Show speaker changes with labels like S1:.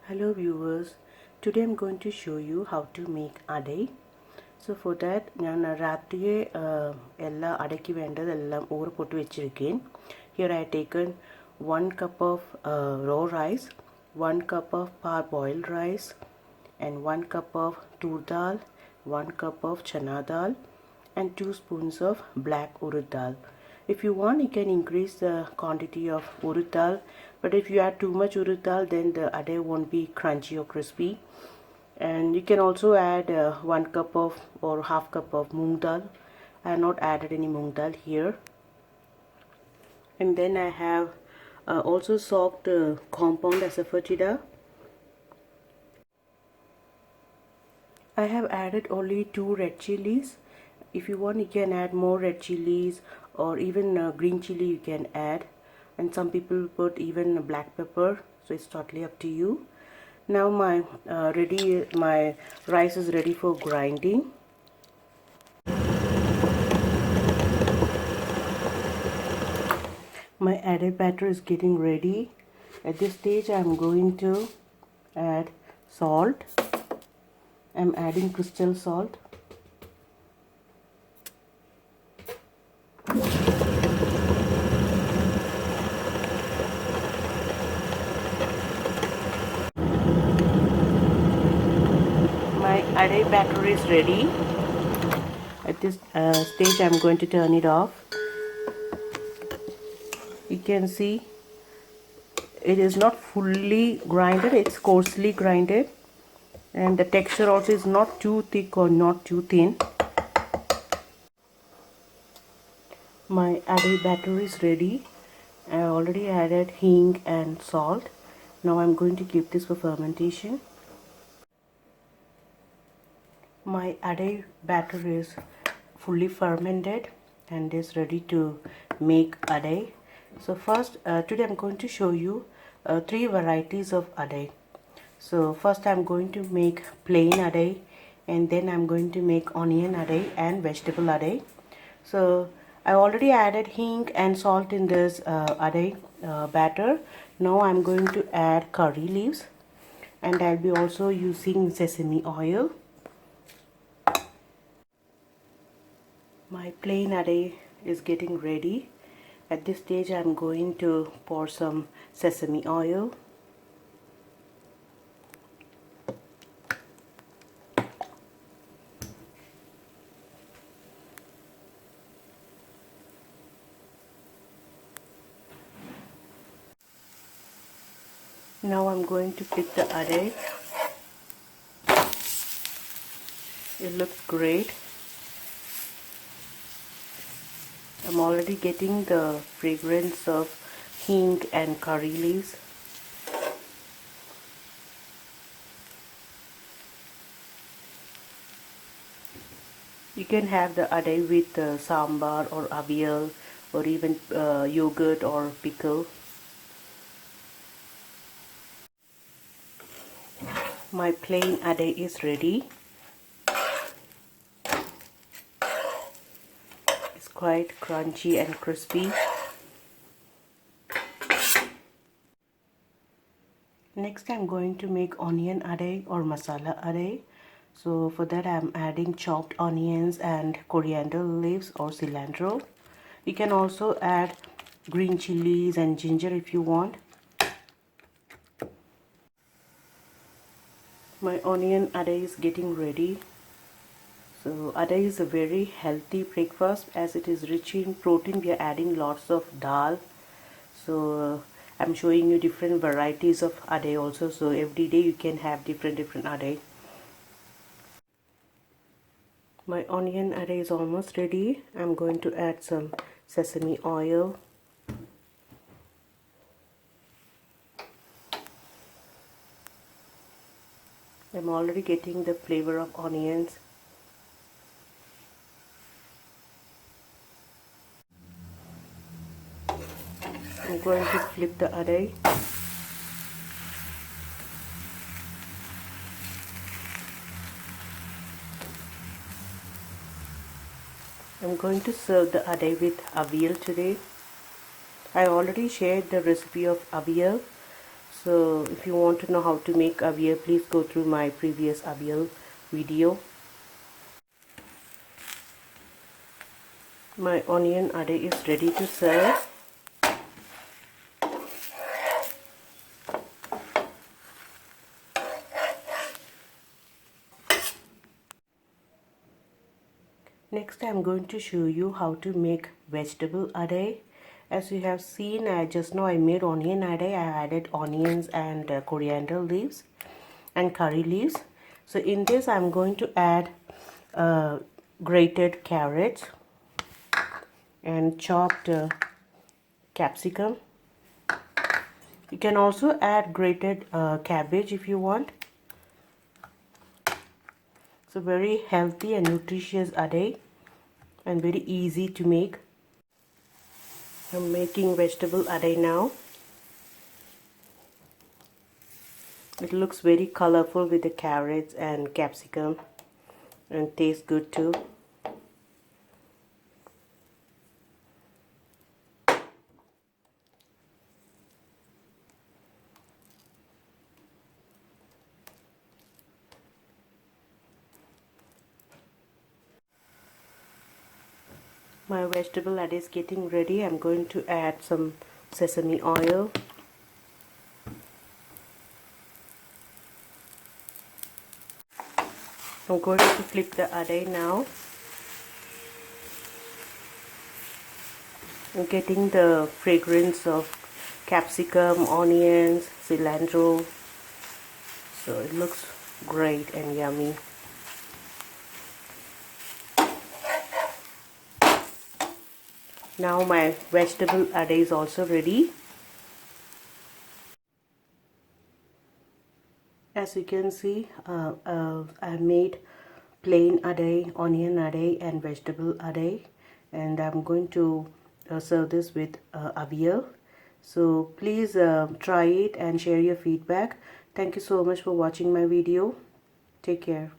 S1: Hello viewers, today I'm going to show you how to make adai. So for that രാത്രിയെ എല്ലാ അടയ്ക്ക് വേണ്ടതെല്ലാം ഊറ് പൊട്ടി വെച്ചിരിക്കുകയും. Here I have taken 1 cup of raw rice, 1 cup of parboiled rice and 1 cup of toor dal, 1 cup of chana dal and 2 spoons of black urad dal. If you want, you can increase the quantity of urad dal, but if you add too much urad dal, then the adai won't be crunchy or crispy. And you can also add 1 cup of or half cup of moong dal. I have not added any moong dal here. And then I have also soaked compound asafoetida. I have added only 2 red chilies. If you want, you can add more red chilies or even green chili you can add, and some people put even black pepper, so it's totally up to you. Now my rice is ready for grinding. My adai batter is getting ready. At this stage I am going to add salt. I am adding crystal salt. My adai batter is ready. At this stage I am going to turn it off. You can see it is not fully grinded, it's coarsely grinded, and the texture also is not too thick or not too thin. My adai batter is ready. I already added hing and salt. Now I'm going to keep this for fermentation. My adai batter is fully fermented and is ready to make adai. So first, today I'm going to show you 3 varieties of adai. So first I'm going to make plain adai, and then I'm going to make onion adai and vegetable adai. So I already added hing and salt in this adai batter. Now I'm going to add curry leaves, and I'll be also using sesame oil. My plain adai is getting ready. At this stage I'm going to pour some sesame oil. Now I'm going to pick the adai. It looks great. I'm already getting the fragrance of hing and curry leaves. You can have the adai with sambar or Avial or even yogurt or pickle. My plain adai is ready. It's quite crunchy and crispy. Next I'm going to make onion adai or masala adai. So for that I'm adding chopped onions and coriander leaves or cilantro. You can also add green chilies and ginger if you want. My onion adai is getting ready. So adai is a very healthy breakfast as it is rich in protein. We are adding lots of dal. So I'm showing you different varieties of adai also. So every day you can have different adai. My onion adai is almost ready. I'm going to add some sesame oil. I'm already getting the flavor of onions. I'm going to flip the adai. I'm going to serve the adai with Aviyal today. I already shared the recipe of Aviyal, So if you want to know how to make Avial, please go through my previous Avial video. My onion adai is ready to serve. Next I'm going to show you how to make vegetable adai. As you have seen, just now I made onion adai. I added onions and coriander leaves and curry leaves. So in this I'm going to add grated carrots and chopped capsicum. You can also add grated cabbage if you want. So very healthy and nutritious adai and very easy to make. I'm making vegetable adai now. It looks very colorful with the carrots and capsicum and tastes good too. My vegetable adai is getting ready. I'm going to add some sesame oil. I'm going to flip the adai now. I'm getting the fragrance of capsicum, onions, cilantro. So it looks great and yummy. Now my vegetable adai is also ready. As you can see, I made plain adai, onion adai and vegetable adai, and I'm going to serve this with Aviyal. So please try it and share your feedback. Thank you so much for watching my video. Take care.